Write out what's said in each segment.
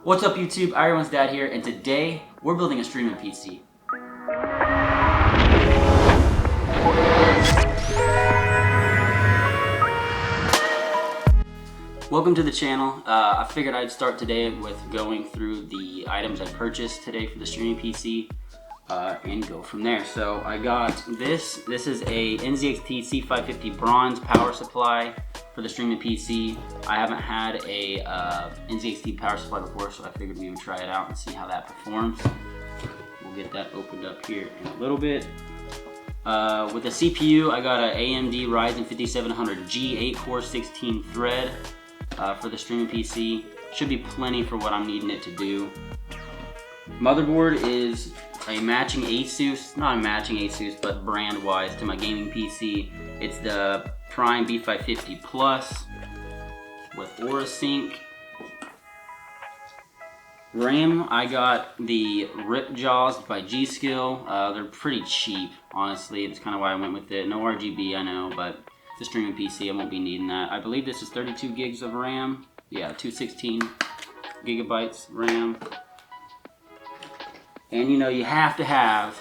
What's up YouTube, Everyone's Dad here, and today we're building a streaming PC. Welcome to the channel. I figured I'd start today with going through the items I purchased today for the streaming PC and go from there. So I got this. This is a NZXT C550 bronze power supply for the streaming PC. I haven't had a NZXT power supply before, so I figured we would try it out and see how that performs. We'll get that opened up here in a little bit. With the CPU, I got an AMD Ryzen 5700G 8-core 16 thread for the streaming PC. Should be plenty for what I'm needing it to do. Motherboard is a matching Asus, not a matching Asus, but brand-wise to my gaming PC. It's the Prime B550 Plus with AuraSync. RAM, I got the Ripjaws by G-Skill. They're pretty cheap, honestly. That's kind of why I went with it. No RGB, I know, but it's a streaming PC, I won't be needing that. I believe this is 32 gigs of RAM. Yeah, 216 gigabytes RAM. And you know, you have to have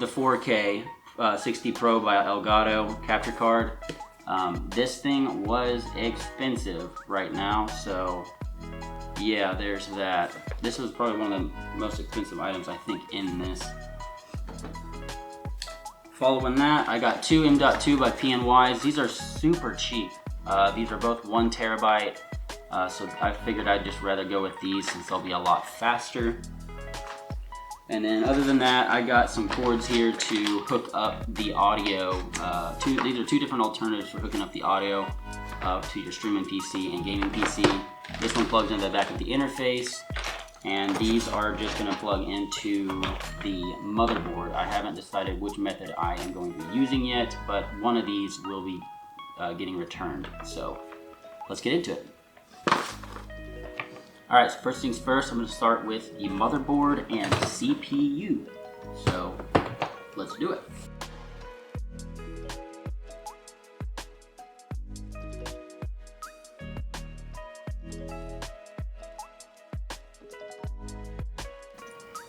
the 4K 60 Pro by Elgato capture card. This thing was expensive right now, so yeah, there's that. This was probably one of the most expensive items I think in this. Following that, I got two M.2 by PNYs. These are super cheap. These are both 1 terabyte, so I figured I'd just rather go with these since they'll be a lot faster. And then other than that, I got some cords here to hook up the audio. These are two different alternatives for hooking up the audio to your streaming PC and gaming PC. This one plugs into the back of the interface, and these are just going to plug into the motherboard. I haven't decided which method I am going to be using yet, but one of these will be getting returned. So let's get into it. Alright, so first things first, I'm going to start with the motherboard and CPU. So, let's do it.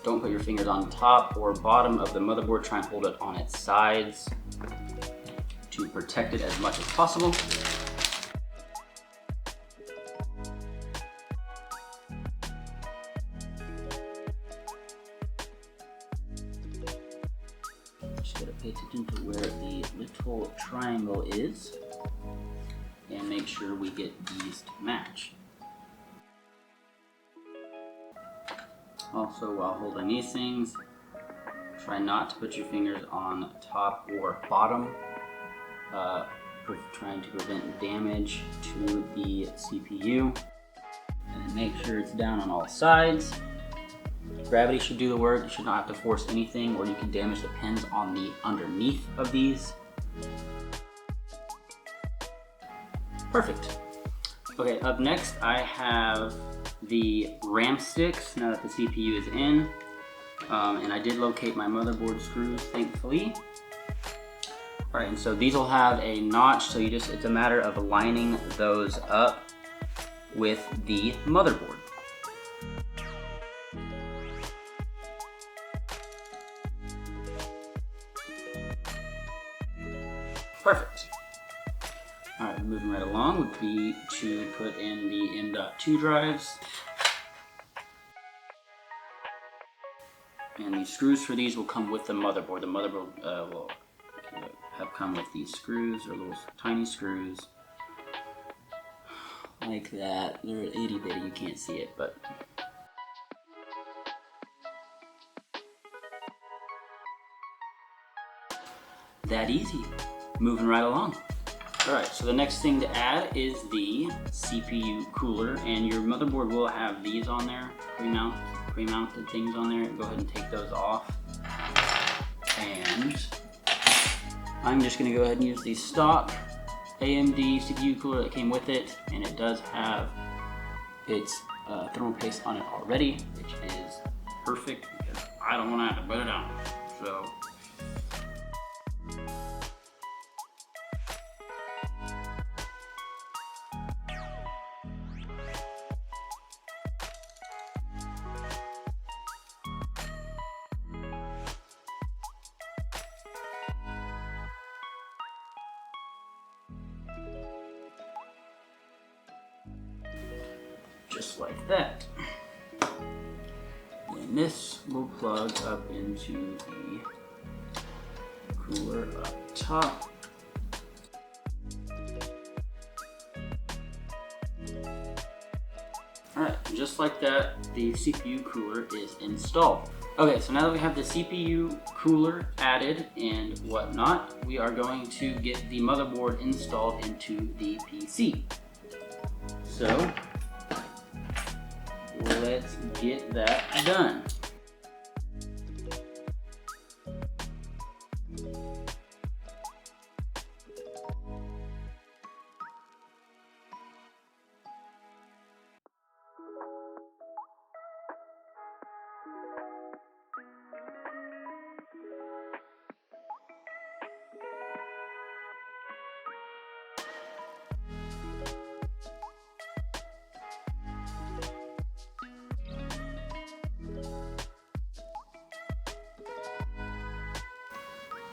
Don't put your fingers on the top or bottom of the motherboard. Try and hold it on its sides to protect it as much as possible. Pay attention to where the little triangle is and make sure we get these to match. Also, while holding these things, try not to put your fingers on top or bottom, trying to prevent damage to the CPU. And then make sure it's down on all sides. Gravity should do the work. You should not have to force anything, or you can damage the pins on the underneath of these. Perfect. Okay, up next I have the RAM sticks, now that the CPU is in. And I did locate my motherboard screws, thankfully. Alright, and so these will have a notch, so it's a matter of lining those up with the motherboard. Perfect. Alright, moving right along would be to put in the M.2 drives. And the screws for these will come with the motherboard. The motherboard will have come with these screws, or little tiny screws. Like that. They're itty bitty, you can't see it, but that easy. Moving right along. Alright, so the next thing to add is the CPU cooler, and your motherboard will have these on there, pre-mounted things on there. Go ahead and take those off. And I'm just going to go ahead and use the stock AMD CPU cooler that came with it, and it does have its thermal paste on it already, which is perfect because I don't want to have to put it on. So just like that. And this will plug up into the cooler up top. Alright, just like that, the CPU cooler is installed. Okay, so now that we have the CPU cooler added and whatnot, we are going to get the motherboard installed into the PC. So, let's get that done.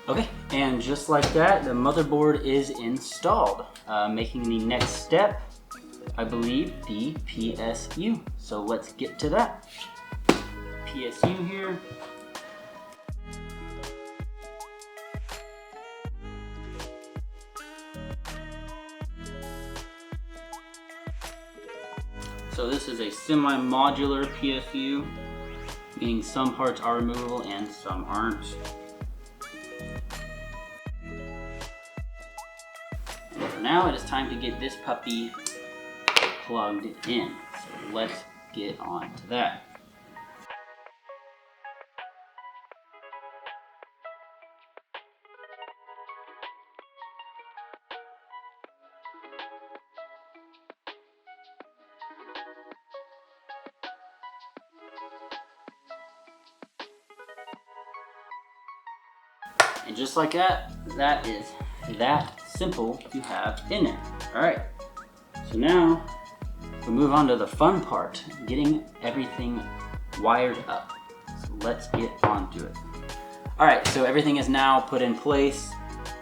Okay, and just like that, the motherboard is installed. Making the next step, I believe, the PSU. So let's get to that. PSU here. So this is a semi-modular PSU, meaning some parts are removable and some aren't. Now it is time to get this puppy plugged in. So let's get on to that. And just like that, that is that simple to have in there. All right, so now we move on to the fun part, getting everything wired up. So let's get on to it. All right, so everything is now put in place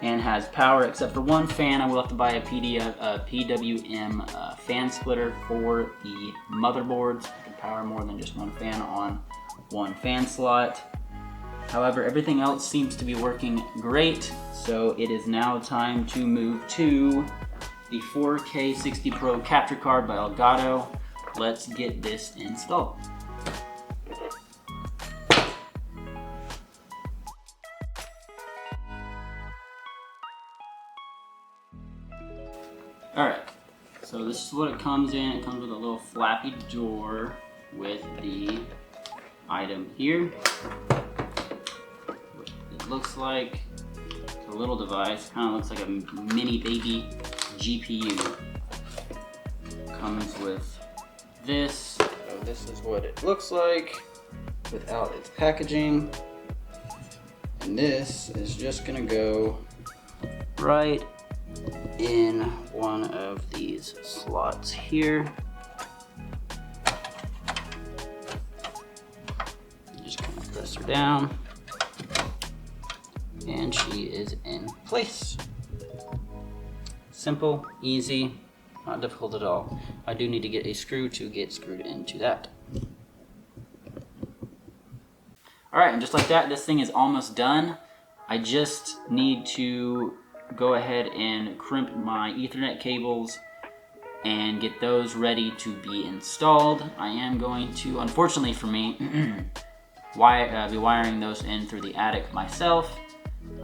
and has power except for one fan. I will have to buy a PWM fan splitter for the motherboards. I can power more than just one fan on one fan slot. However, everything else seems to be working great, so it is now time to move to the 4K 60 Pro capture card by Elgato. Let's get this installed. Alright, so this is what it comes in. It comes with a little flappy door with the item here. Looks like it's a little device, kind of looks like a mini baby GPU. Comes with this. So this is what it looks like without its packaging. And this is just gonna go right in one of these slots here. Just kind of press her down. And she is in place. Simple, easy, not difficult at all. I do need to get a screw to get screwed into that. Alright, and just like that, this thing is almost done. I just need to go ahead and crimp my Ethernet cables and get those ready to be installed. I am going to, unfortunately for me, be wiring those in through the attic myself.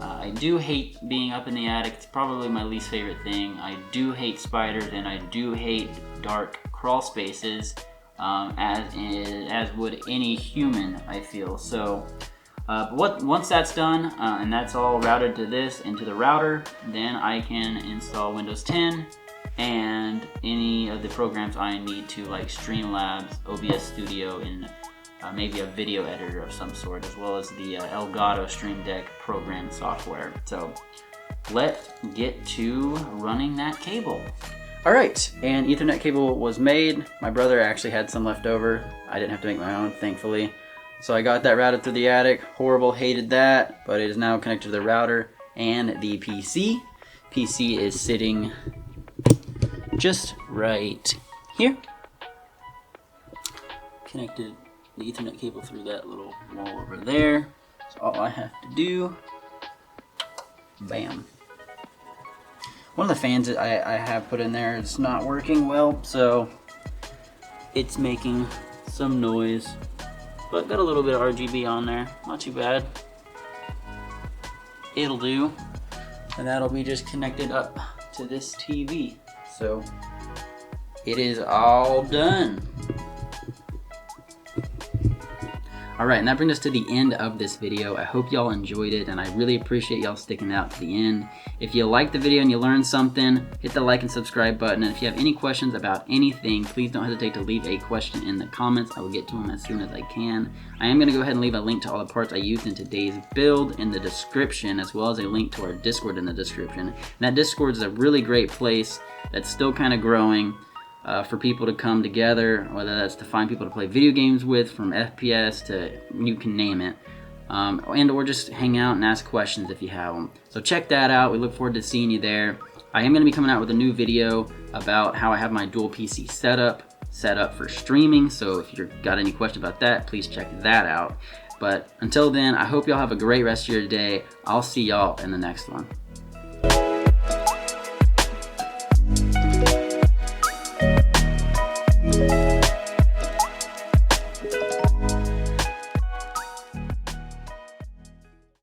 I do hate being up in the attic. It's probably my least favorite thing. I do hate spiders and I do hate dark crawl spaces, as would any human, I feel. So once that's done and that's all routed to this into the router, then I can install Windows 10 and any of the programs I need to, like Streamlabs, OBS Studio, and maybe a video editor of some sort, as well as the Elgato Stream Deck program software. So let's get to running that cable. All right, and Ethernet cable was made. My brother actually had some left over. I didn't have to make my own, thankfully. So I got that routed through the attic. Horrible, hated that, but it is now connected to the router and the PC. PC is sitting just right here. connected the Ethernet cable through that little wall over there. So all I have to do, bam. One of the fans that I have put in there is not working well, so it's making some noise. But got a little bit of RGB on there, not too bad. It'll do. And that'll be just connected up to this TV. So it is all done. Alright, and that brings us to the end of this video. I hope y'all enjoyed it, and I really appreciate y'all sticking out to the end. If you liked the video and you learned something, hit the like and subscribe button. And if you have any questions about anything, please don't hesitate to leave a question in the comments. I will get to them as soon as I can. I am going to go ahead and leave a link to all the parts I used in today's build in the description, as well as a link to our Discord in the description. And that Discord is a really great place that's still kind of growing. For people to come together, whether that's to find people to play video games with, from FPS to you can name it, and or just hang out and ask questions if you have them. So check that out. We look forward to seeing you there. I am going to be coming out with a new video about how I have my dual PC set up for streaming. So if you've got any questions about that, please check that out. But until then, I hope y'all have a great rest of your day. I'll see y'all in the next one.